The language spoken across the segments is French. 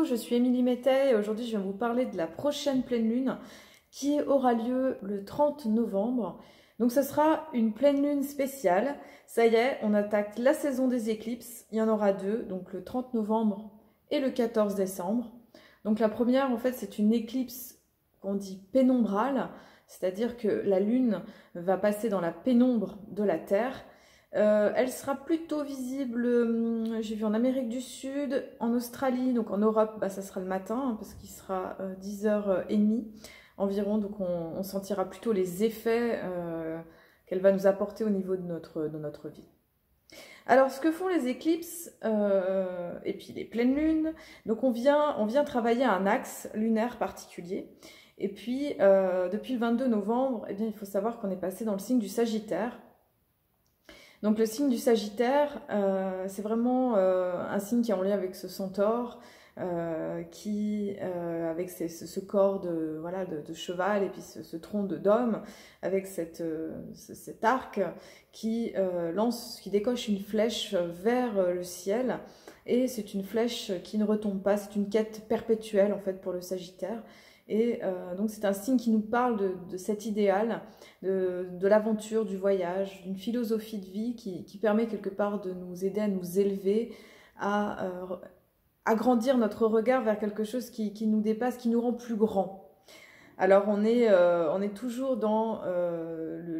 je suis Émilie Mettet et aujourd'hui je viens vous parler de la prochaine pleine lune qui aura lieu le 30 novembre. Donc ce sera une pleine lune spéciale. Ça y est, on attaque la saison des éclipses. Il y en aura deux, donc le 30 novembre et le 14 décembre. Donc la première, en fait, c'est une éclipse qu'on dit pénombrale, c'est-à-dire que la lune va passer dans la pénombre de la Terre. Elle sera plutôt visible, j'ai vu en Amérique du Sud, en Australie, donc en Europe, bah, ça sera le matin, hein, parce qu'il sera 10h30 environ, donc on sentira plutôt les effets qu'elle va nous apporter au niveau de notre vie. Alors, ce que font les éclipses et puis les pleines lunes, donc on vient travailler un axe lunaire particulier. Et puis, depuis le 22 novembre, eh bien, il faut savoir qu'on est passé dans le signe du Sagittaire. Donc le signe du Sagittaire, c'est vraiment un signe qui est en lien avec ce centaure, avec ce corps de cheval et puis ce tronc d'homme, avec cet arc qui décoche une flèche vers le ciel. Et c'est une flèche qui ne retombe pas, c'est une quête perpétuelle en fait pour le Sagittaire. Et donc c'est un signe qui nous parle de cet idéal, de l'aventure, du voyage, d'une philosophie de vie qui permet quelque part de nous aider à nous élever, à agrandir notre regard vers quelque chose qui nous dépasse, qui nous rend plus grand. Alors on est toujours dans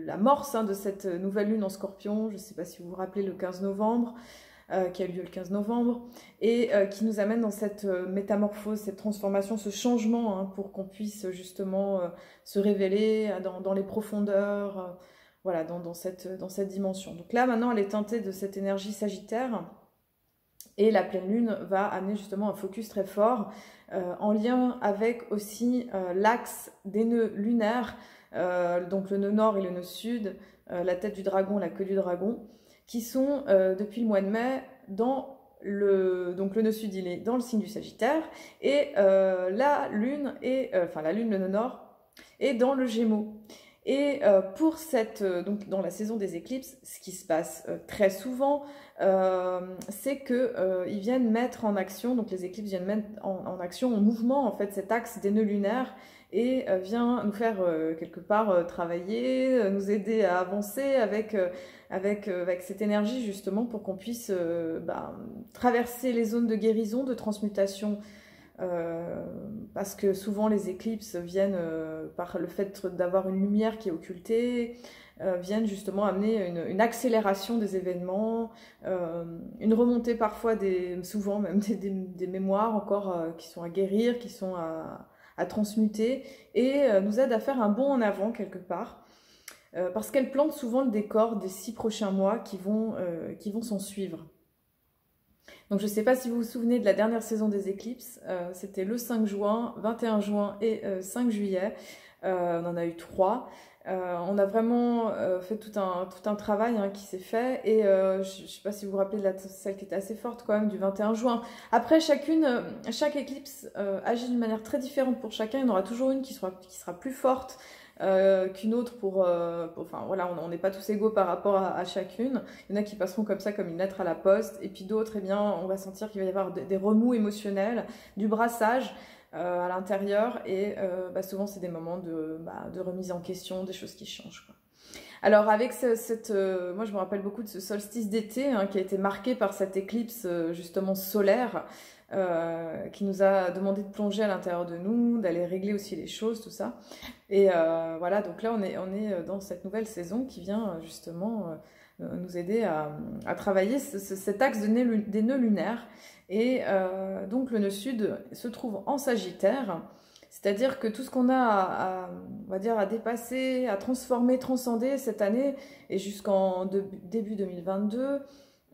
l'amorce de cette nouvelle lune en Scorpion, je ne sais pas si vous vous rappelez le 15 novembre, qui a eu lieu le 15 novembre, et qui nous amène dans cette métamorphose, cette transformation, ce changement, hein, pour qu'on puisse justement se révéler dans les profondeurs, voilà, dans cette dimension. Donc là, maintenant, elle est teintée de cette énergie sagittaire, et la pleine lune va amener justement un focus très fort, en lien avec aussi l'axe des nœuds lunaires, donc le nœud nord et le nœud sud, la tête du dragon, la queue du dragon, qui sont depuis le mois de mai donc le nœud sud il est dans le signe du Sagittaire et la lune le nœud nord est dans le Gémeaux. Et pour donc dans la saison des éclipses, ce qui se passe très souvent, c'est que ils viennent mettre en action, donc les éclipses viennent mettre en action, en mouvement en fait cet axe des nœuds lunaires et vient nous faire quelque part travailler, nous aider à avancer avec cette énergie justement pour qu'on puisse traverser les zones de guérison, de transmutation, parce que souvent les éclipses viennent par le fait d'avoir une lumière qui est occultée, viennent justement amener une accélération des événements, une remontée parfois souvent même des mémoires encore qui sont à guérir, qui sont à transmuter, et nous aident à faire un bond en avant quelque part. Parce qu'elle plante souvent le décor des 6 prochains mois qui vont s'en suivre. Donc je ne sais pas si vous vous souvenez de la dernière saison des éclipses, c'était le 5 juin, 21 juin et 5 juillet, on en a eu 3. On a vraiment fait tout un travail, hein, qui s'est fait, et je ne sais pas si vous vous rappelez de celle qui était assez forte quand même, du 21 juin. Après, chaque éclipse agit d'une manière très différente pour chacun, il y en aura toujours une qui sera plus forte qu'une autre enfin voilà, on n'est pas tous égaux par rapport à chacune. Il y en a qui passeront comme ça, comme une lettre à la poste, et puis d'autres, eh bien, on va sentir qu'il va y avoir des remous émotionnels, du brassage à l'intérieur, et souvent c'est des moments de remise en question, des choses qui changent, quoi. Alors avec moi je me rappelle beaucoup de ce solstice d'été, hein, qui a été marqué par cette éclipse justement solaire, qui nous a demandé de plonger à l'intérieur de nous, d'aller régler aussi les choses, tout ça. Et voilà, donc là on est dans cette nouvelle saison qui vient justement nous aider à travailler cet axe des nœuds lunaires. Et donc le nœud sud se trouve en Sagittaire, c'est-à-dire que tout ce qu'on a on va dire, à dépasser, à transformer, transcender cette année et jusqu'en début 2022,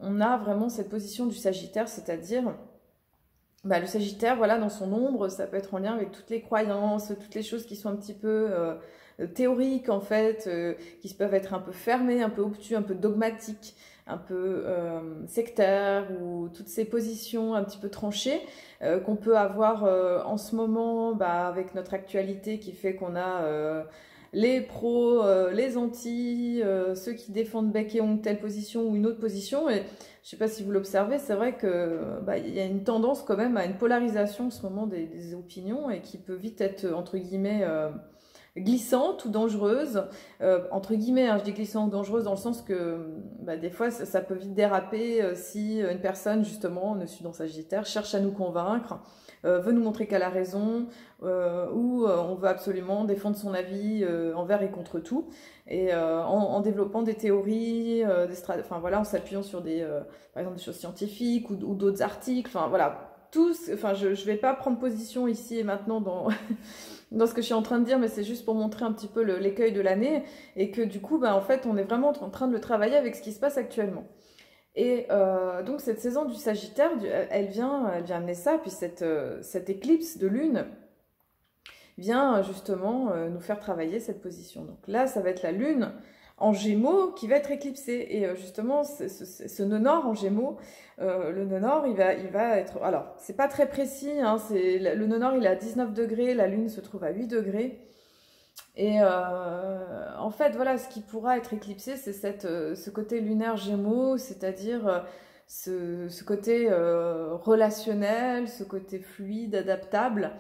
on a vraiment cette position du Sagittaire, c'est-à-dire le Sagittaire, voilà, dans son ombre, ça peut être en lien avec toutes les croyances, toutes les choses qui sont un petit peu théoriques en fait, qui peuvent être un peu fermées, un peu obtus, un peu dogmatiques, un peu sectaires, ou toutes ces positions un petit peu tranchées qu'on peut avoir en ce moment, avec notre actualité qui fait qu'on a les pros, les anti, ceux qui défendent bec et ongle telle position ou une autre position. Et je sais pas si vous l'observez, c'est vrai que y a une tendance quand même à une polarisation en ce moment des opinions et qui peut vite être entre guillemets glissante ou dangereuse, entre guillemets, hein, je dis glissante ou dangereuse dans le sens que des fois ça peut vite déraper si une personne justement, ne suit dans Sagittaire, cherche à nous convaincre, veut nous montrer qu'elle a raison, ou on veut absolument défendre son avis envers et contre tout, et en développant des théories, enfin voilà, en s'appuyant sur par exemple des choses scientifiques ou d'autres articles, enfin voilà. Enfin, je vais pas prendre position ici et maintenant dans, dans ce que je suis en train de dire, mais c'est juste pour montrer un petit peu l'écueil de l'année et que du coup, en fait, on est vraiment en train de le travailler avec ce qui se passe actuellement. Et donc cette saison du Sagittaire, elle vient amener ça, puis cette éclipse de lune vient justement nous faire travailler cette position. Donc là, ça va être la lune en Gémeaux qui va être éclipsée. Et justement, ce nœud nord en Gémeaux, le nœud nord, il va être... Alors, c'est pas très précis, hein, le nœud nord, il est à 19 degrés, la lune se trouve à 8 degrés. Et en fait, voilà, ce qui pourra être éclipsé, c'est ce côté lunaire Gémeaux, c'est-à-dire ce côté relationnel, ce côté fluide, adaptable,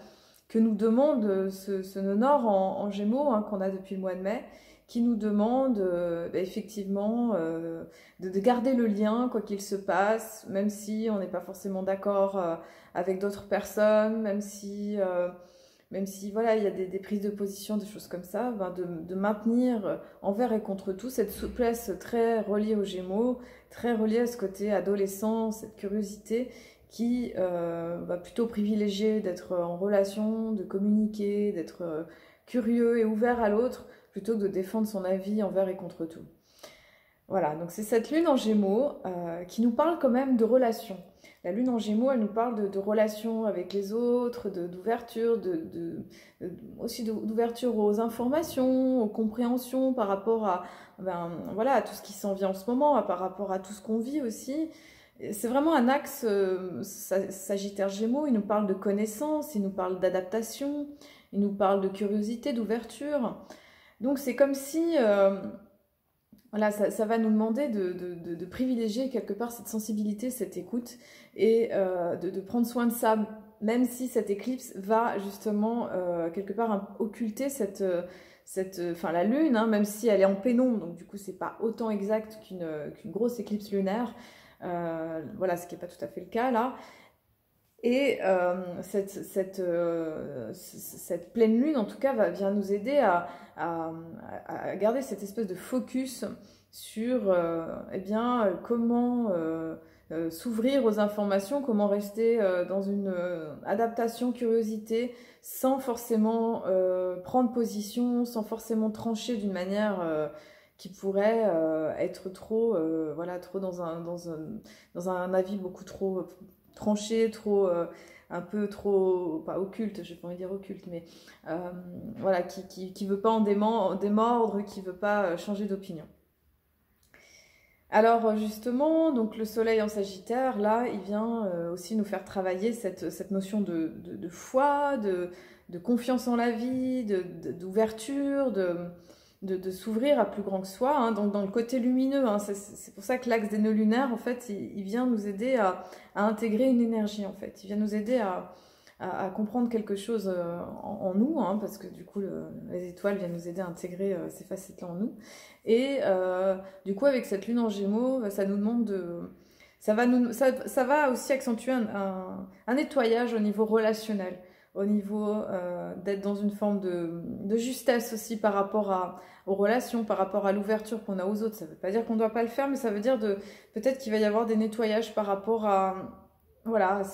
que nous demande ce nœud nord en Gémeaux, hein, qu'on a depuis le mois de mai, qui nous demande effectivement de garder le lien, quoi qu'il se passe, même si on n'est pas forcément d'accord avec d'autres personnes, même si voilà, il y a des prises de position, des choses comme ça, de maintenir envers et contre tout cette souplesse très reliée aux Gémeaux, très reliée à ce côté adolescent, cette curiosité qui va plutôt privilégier d'être en relation, de communiquer, d'être curieux et ouvert à l'autre, plutôt que de défendre son avis envers et contre tout. Voilà, donc c'est cette lune en Gémeaux qui nous parle quand même de relations. La lune en Gémeaux, elle nous parle de relations avec les autres, d'ouverture, aussi d'ouverture aux informations, aux compréhensions par rapport à, voilà, à tout ce qui s'en vient en ce moment, par rapport à tout ce qu'on vit aussi. C'est vraiment un axe Sagittaire Gémeaux, il nous parle de connaissance, il nous parle d'adaptation, il nous parle de curiosité, d'ouverture. Donc c'est comme si... voilà, ça va nous demander de privilégier quelque part cette sensibilité, cette écoute, et de prendre soin de ça, même si cette éclipse va justement quelque part occulter enfin, la lune, hein, même si elle est en pénombre, donc du coup c'est pas autant exact qu'une grosse éclipse lunaire, voilà, ce qui n'est pas tout à fait le cas là. Et cette pleine lune, en tout cas, vient nous aider à garder cette espèce de focus sur comment s'ouvrir aux informations, comment rester dans une adaptation, curiosité, sans forcément prendre position, sans forcément trancher d'une manière qui pourrait être trop, voilà, trop dans un avis beaucoup trop tranché, trop un peu trop, pas occulte, je n'ai pas envie de dire occulte, mais voilà, qui veut pas en démordre, qui veut pas changer d'opinion. Alors justement, donc le soleil en Sagittaire, là, il vient aussi nous faire travailler cette notion de foi, de confiance en la vie, d'ouverture, de s'ouvrir à plus grand que soi, hein, donc dans le côté lumineux, hein, c'est pour ça que l'axe des nœuds lunaires, en fait, il vient nous aider à intégrer une énergie, en fait. Il vient nous aider à comprendre quelque chose en nous, hein, parce que du coup, les étoiles viennent nous aider à intégrer ces facettes-là en nous. Et du coup, avec cette lune en Gémeaux, ça nous demande ça va aussi accentuer un nettoyage au niveau relationnel, au niveau d'être dans une forme de justesse aussi par rapport aux relations, par rapport à l'ouverture qu'on a aux autres. Ça ne veut pas dire qu'on ne doit pas le faire, mais ça veut dire peut-être qu'il va y avoir des nettoyages par rapport voilà, à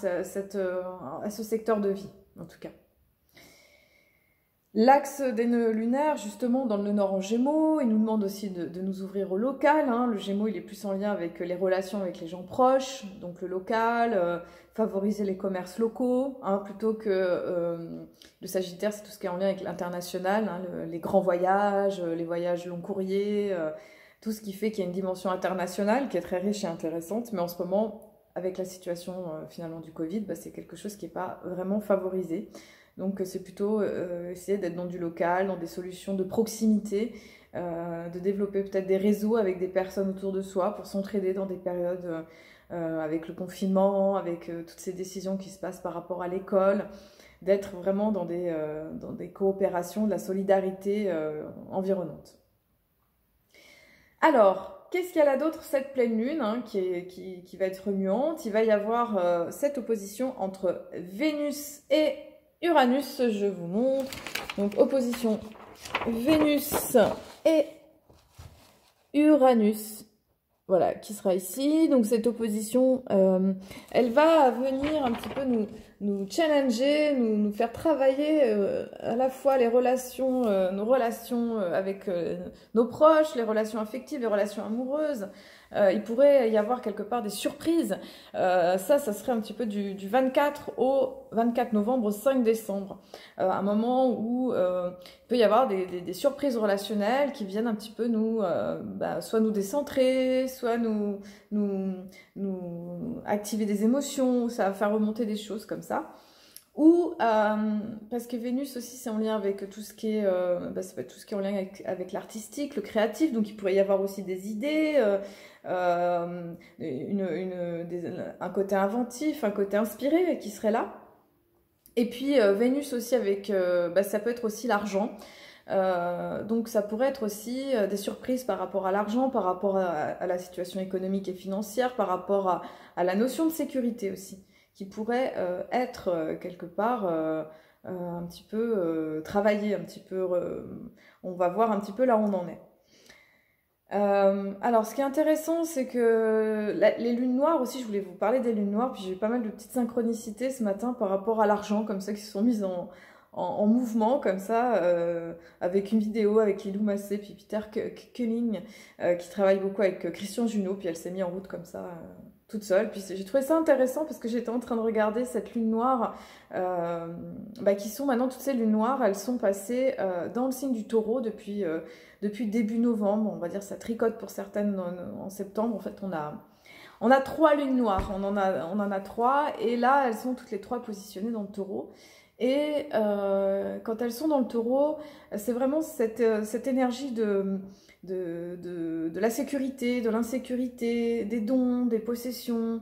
ce secteur de vie, en tout cas. L'axe des nœuds lunaires, justement, dans le nœud nord en Gémeaux, il nous demande aussi de nous ouvrir au local, hein. Le Gémeaux, il est plus en lien avec les relations avec les gens proches, donc le local, favoriser les commerces locaux, hein, plutôt que le Sagittaire, c'est tout ce qui est en lien avec l'international, hein, les grands voyages, les voyages long courrier, tout ce qui fait qu'il y a une dimension internationale qui est très riche et intéressante, mais en ce moment, avec la situation finalement du Covid, c'est quelque chose qui n'est pas vraiment favorisé. Donc c'est plutôt essayer d'être dans du local, dans des solutions de proximité, de développer peut-être des réseaux avec des personnes autour de soi pour s'entraider dans des périodes avec le confinement, avec toutes ces décisions qui se passent par rapport à l'école, d'être vraiment dans des coopérations, de la solidarité environnante. Alors, qu'est-ce qu'il y a là d'autre cette pleine lune hein, qui va être remuante? Il va y avoir cette opposition entre Vénus et Uranus, je vous montre. Donc, opposition Vénus et Uranus. Voilà, qui sera ici. Donc cette opposition, elle va venir un petit peu nous challenger, nous faire travailler à la fois les relations, nos relations avec nos proches, les relations affectives, les relations amoureuses. Il pourrait y avoir quelque part des surprises. Ça serait un petit peu du 24 au 24 novembre au 5 décembre. Un moment où il peut y avoir des surprises relationnelles qui viennent un petit peu soit nous décentrer, soit nous activer des émotions, ça va faire remonter des choses comme ça. Ou parce que Vénus aussi c'est en lien avec tout ce qui est ça peut être tout ce qui est en lien avec l'artistique, le créatif, donc il pourrait y avoir aussi des idées, un côté inventif, un côté inspiré qui serait là. Et puis Vénus aussi avec ça peut être aussi l'argent. Donc ça pourrait être aussi des surprises par rapport à l'argent, par rapport à la situation économique et financière, par rapport à la notion de sécurité aussi, qui pourrait être quelque part un petit peu travaillé, un petit peu, on va voir un petit peu là où on en est. Alors ce qui est intéressant c'est que les lunes noires aussi, je voulais vous parler des lunes noires, puis j'ai eu pas mal de petites synchronicités ce matin par rapport à l'argent, comme ça qui se sont mises en mouvement comme ça, avec une vidéo avec Lilou Massé puis Peter Koelling qui travaille beaucoup avec Christian Junot, puis elle s'est mise en route comme ça toute seule. Puis j'ai trouvé ça intéressant parce que j'étais en train de regarder cette lune noire qui sont maintenant toutes ces lunes noires, elles sont passées dans le signe du taureau depuis début novembre, on va dire ça tricote pour certaines en septembre. En fait on a 3 lunes noires, on en a 3 et là elles sont toutes les 3 positionnées dans le taureau. Et quand elles sont dans le taureau, c'est vraiment cette énergie de la sécurité, de l'insécurité, des dons, des possessions,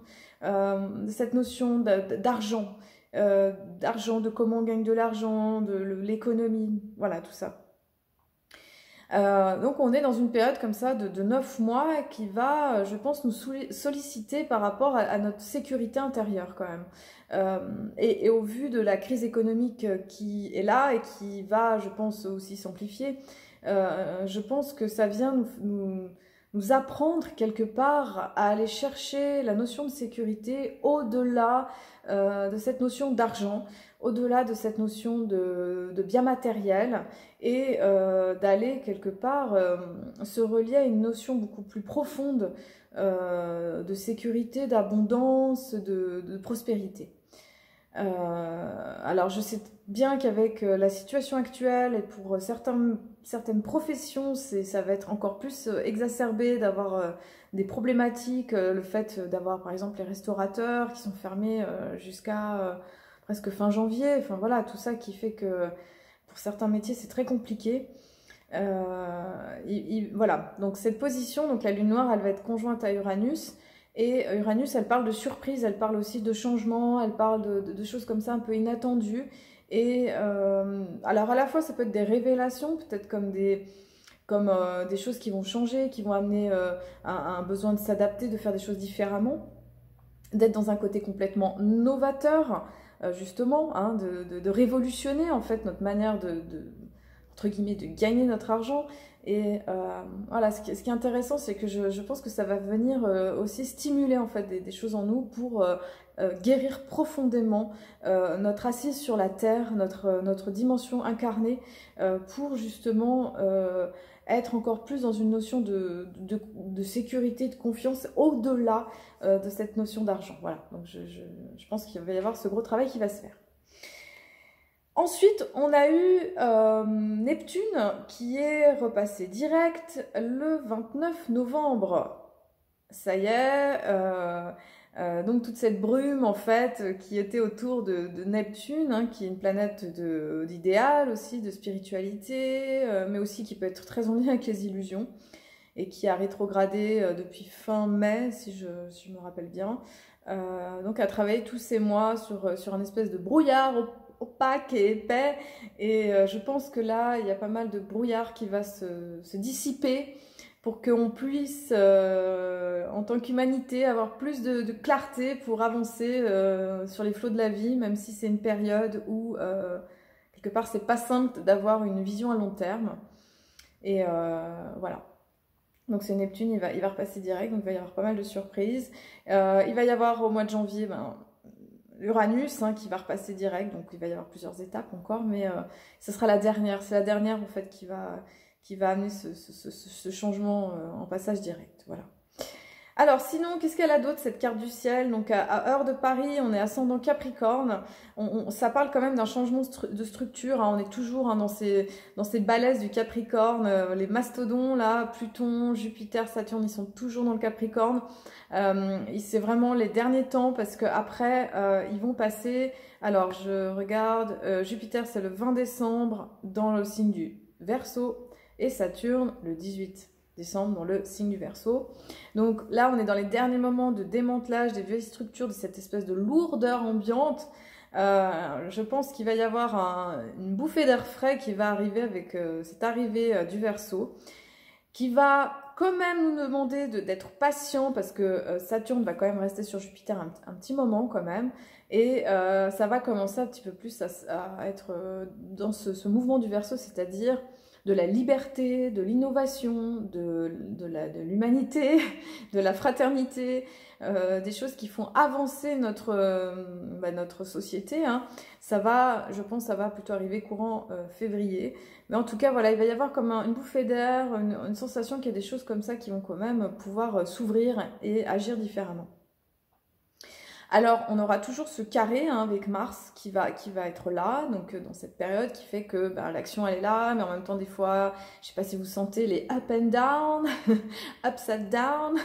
cette notion d'argent, de comment on gagne de l'argent, de l'économie, voilà tout ça. Donc on est dans une période comme ça de 9 mois qui va, je pense, nous solliciter par rapport à notre sécurité intérieure quand même. Et au vu de la crise économique qui est là et qui va, je pense, aussi s'amplifier, je pense que ça vient nous apprendre quelque part à aller chercher la notion de sécurité au-delà de cette notion d'argent, au-delà de cette notion de bien matériel, et d'aller quelque part se relier à une notion beaucoup plus profonde de sécurité, d'abondance, de prospérité. Alors je sais bien qu'avec la situation actuelle et pour certaines professions, ça va être encore plus exacerbé d'avoir des problématiques, le fait d'avoir par exemple les restaurateurs qui sont fermés jusqu'à presque fin janvier, enfin voilà, tout ça qui fait que pour certains métiers c'est très compliqué. Voilà, donc cette position, donc la lune noire, elle va être conjointe à Uranus. Et Uranus, elle parle de surprise, elle parle aussi de changement, elle parle de choses comme ça un peu inattendues. Et alors à la fois, ça peut être des révélations, peut-être comme des choses qui vont changer, qui vont amener un besoin de s'adapter, de faire des choses différemment, d'être dans un côté complètement novateur, justement, hein, de révolutionner en fait notre manière entre guillemets, de gagner notre argent. Et voilà, ce qui est intéressant, c'est que je pense que ça va venir aussi stimuler en fait des choses en nous pour guérir profondément notre assise sur la terre, notre dimension incarnée, pour justement être encore plus dans une notion de sécurité, de confiance au-delà de cette notion d'argent. Voilà, donc je pense qu'il va y avoir ce gros travail qui va se faire. Ensuite, on a eu Neptune qui est repassé direct le 29 novembre. Ça y est, Donc toute cette brume en fait qui était autour de Neptune, hein, qui est une planète d'idéal aussi, de spiritualité, mais aussi qui peut être très en lien avec les illusions et qui a rétrogradé depuis fin mai, si je me rappelle bien. Donc a travaillé tous ces mois sur un espèce de brouillard opaque et épais, et je pense que là il y a pas mal de brouillard qui va se dissiper pour qu'on puisse, en tant qu'humanité, avoir plus de clarté pour avancer sur les flots de la vie, même si c'est une période où, quelque part, c'est pas simple d'avoir une vision à long terme. Et voilà. Donc c'est Neptune, il va repasser direct, donc il va y avoir pas mal de surprises. Il va y avoir au mois de janvier l'Uranus, hein, qui va repasser direct, donc il va y avoir plusieurs étapes encore, mais ce sera la dernière. C'est la dernière en fait qui va amener ce changement en passage direct. Voilà. Alors sinon, qu'est-ce qu'elle a d'autre cette carte du ciel? Donc à heure de Paris, on est ascendant Capricorne. Ça parle quand même d'un changement de structure, hein. On est toujours, hein, dans ces balaises du Capricorne. Les mastodons là, Pluton, Jupiter, Saturne, ils sont toujours dans le Capricorne. C'est vraiment les derniers temps parce que après ils vont passer. Alors je regarde, Jupiter c'est le 20 décembre dans le signe du Verseau et Saturne le 18 décembre dans le signe du Verseau. Donc là, on est dans les derniers moments de démantelage des vieilles structures, de cette espèce de lourdeur ambiante. Je pense qu'il va y avoir une bouffée d'air frais qui va arriver avec cette arrivée du Verseau, qui va quand même nous demander d'être patient parce que Saturne va quand même rester sur Jupiter un petit moment quand même, et ça va commencer un petit peu plus à être dans ce mouvement du Verseau, c'est-à-dire de la liberté, de l'innovation, de l'humanité, de la fraternité, des choses qui font avancer notre société, hein. Je pense ça va plutôt arriver courant février. Mais en tout cas, voilà, il va y avoir comme une bouffée d'air, une sensation qu'il y a des choses comme ça qui vont quand même pouvoir s'ouvrir et agir différemment. Alors, on aura toujours ce carré, hein, avec Mars qui va être là, donc dans cette période qui fait que l'action elle est là, mais en même temps des fois, je sais pas si vous sentez les up and down, upside down,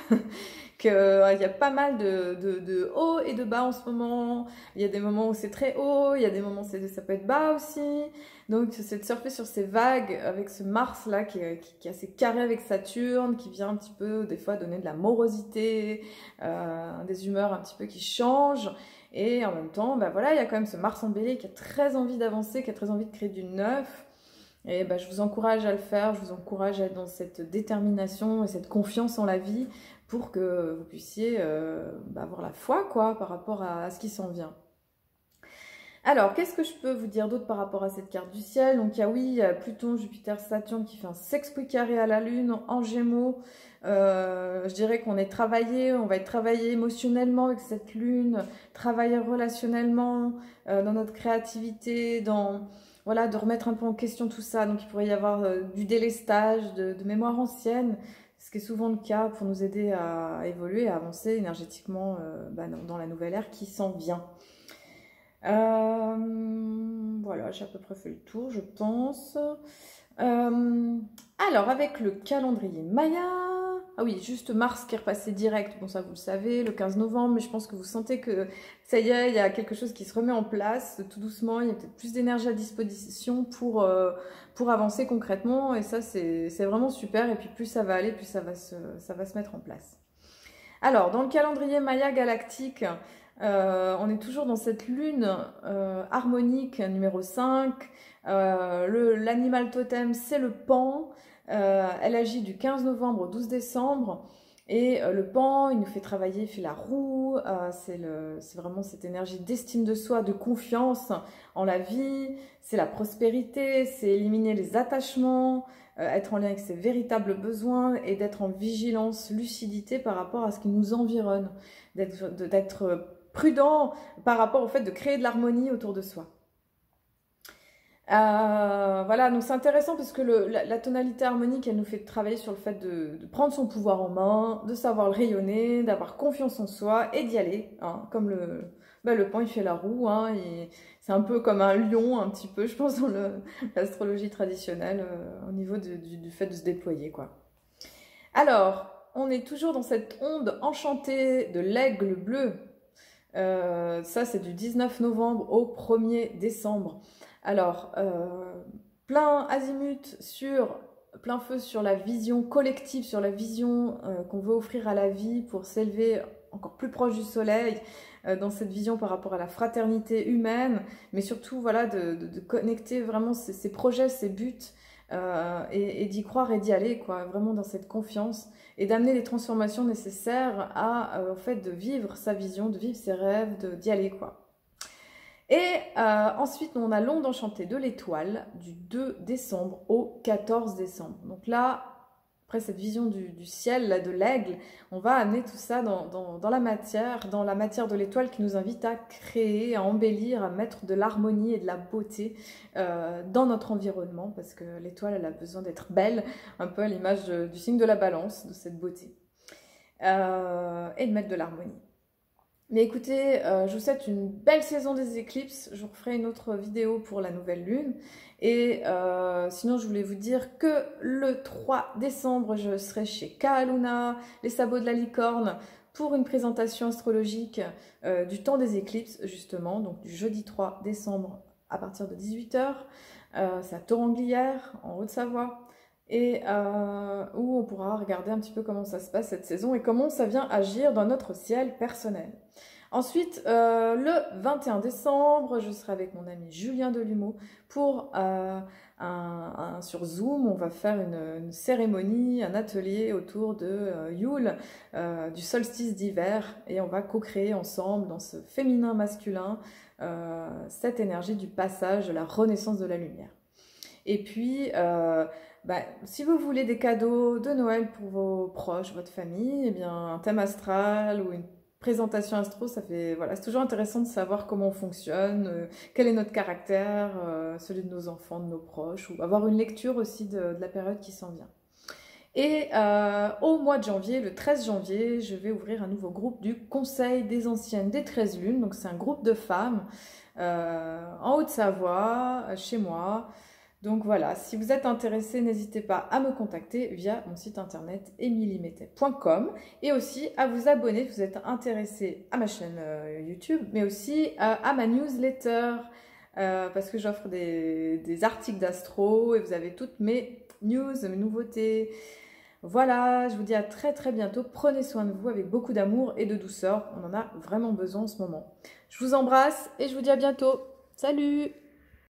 qu'il y a pas mal de hauts et de bas en ce moment. Il y a des moments où c'est très haut, il y a des moments où ça peut être bas aussi. Donc c'est de surfer sur ces vagues avec ce Mars là qui est assez carré avec Saturne, qui vient un petit peu des fois donner de la morosité, des humeurs un petit peu qui changent. Et en même temps, voilà, il y a quand même ce Mars en Bélier qui a très envie d'avancer, qui a très envie de créer du neuf. Et je vous encourage à le faire, je vous encourage à être dans cette détermination et cette confiance en la vie pour que vous puissiez avoir la foi quoi, par rapport à ce qui s'en vient. Alors, qu'est-ce que je peux vous dire d'autre par rapport à cette carte du ciel? Donc, il y a Pluton, Jupiter, Saturne qui fait un sextile à la Lune en Gémeaux. Je dirais qu'on est travaillé, on va être travaillé émotionnellement avec cette Lune, travailler relationnellement, dans notre créativité, voilà, de remettre un peu en question tout ça. Donc, il pourrait y avoir du délestage, de mémoire ancienne, ce qui est souvent le cas pour nous aider à évoluer, à avancer énergétiquement dans la nouvelle ère qui s'en vient. Voilà, j'ai à peu près fait le tour, je pense. Alors, avec le calendrier Maya... Ah oui, juste Mars qui est repassé direct, bon ça vous le savez, le 15 novembre, mais je pense que vous sentez que ça y est, il y a quelque chose qui se remet en place, tout doucement, il y a peut-être plus d'énergie à disposition pour avancer concrètement, et ça c'est vraiment super, et puis plus ça va aller, plus ça va se mettre en place. Alors, dans le calendrier Maya galactique, on est toujours dans cette lune harmonique numéro 5. L'animal totem, c'est le pan. Elle agit du 15 novembre au 12 décembre. Et le pan, il nous fait travailler, il fait la roue. C'est vraiment cette énergie d'estime de soi, de confiance en la vie. C'est la prospérité, c'est éliminer les attachements, être en lien avec ses véritables besoins et d'être en vigilance, lucidité par rapport à ce qui nous environne. D'être prudent par rapport au fait de créer de l'harmonie autour de soi. Voilà, donc c'est intéressant parce que la tonalité harmonique, elle nous fait travailler sur le fait de prendre son pouvoir en main, de savoir le rayonner, d'avoir confiance en soi et d'y aller, hein, comme le pan il fait la roue, hein, c'est un peu comme un lion un petit peu, je pense, dans l'astrologie traditionnelle, au niveau du fait de se déployer, quoi. Alors, on est toujours dans cette onde enchantée de l'aigle bleu Ça, c'est du 19 novembre au 1er décembre. Alors, plein azimut plein feu sur la vision collective, sur la vision qu'on veut offrir à la vie pour s'élever encore plus proche du soleil, dans cette vision par rapport à la fraternité humaine, mais surtout voilà, de connecter vraiment ces projets, ces buts, et d'y croire et d'y aller, quoi, vraiment dans cette confiance, et d'amener les transformations nécessaires au fait de vivre sa vision, de vivre ses rêves, d'y aller, quoi. Et ensuite, on a l'onde enchantée de l'étoile du 2 décembre au 14 décembre. Donc là, après cette vision du ciel, là, de l'aigle, on va amener tout ça dans la matière de l'étoile qui nous invite à créer, à embellir, à mettre de l'harmonie et de la beauté dans notre environnement, parce que l'étoile, elle a besoin d'être belle, un peu à l'image du signe de la balance, de cette beauté, et de mettre de l'harmonie. Mais écoutez, je vous souhaite une belle saison des éclipses. Je vous referai une autre vidéo pour la nouvelle lune. Et sinon, je voulais vous dire que le 3 décembre, je serai chez Kaaluna, les sabots de la licorne, pour une présentation astrologique du temps des éclipses, justement. Donc du jeudi 3 décembre à partir de 18 h. C'est à Toranglière, en Haute-Savoie. Et où on pourra regarder un petit peu comment ça se passe cette saison et comment ça vient agir dans notre ciel personnel. Ensuite, le 21 décembre, je serai avec mon ami Julien Delumeau pour sur Zoom. On va faire une cérémonie, un atelier autour de Yule, du solstice d'hiver, et on va co-créer ensemble dans ce féminin masculin cette énergie du passage, de la renaissance de la lumière. Et puis, si vous voulez des cadeaux de Noël pour vos proches, votre famille, eh bien, un thème astral ou une présentation astro, voilà, c'est toujours intéressant de savoir comment on fonctionne, quel est notre caractère, celui de nos enfants, de nos proches, ou avoir une lecture aussi de la période qui s'en vient. Et au mois de janvier, le 13 janvier, je vais ouvrir un nouveau groupe du Conseil des anciennes des 13 lunes. Donc c'est un groupe de femmes en Haute-Savoie, chez moi. Donc voilà, si vous êtes intéressé, n'hésitez pas à me contacter via mon site internet emiliemettet.com, et aussi à vous abonner si vous êtes intéressé à ma chaîne YouTube, mais aussi à ma newsletter, parce que j'offre des articles d'astro et vous avez toutes mes news, mes nouveautés. Voilà, je vous dis à très très bientôt. Prenez soin de vous avec beaucoup d'amour et de douceur. On en a vraiment besoin en ce moment. Je vous embrasse et je vous dis à bientôt. Salut!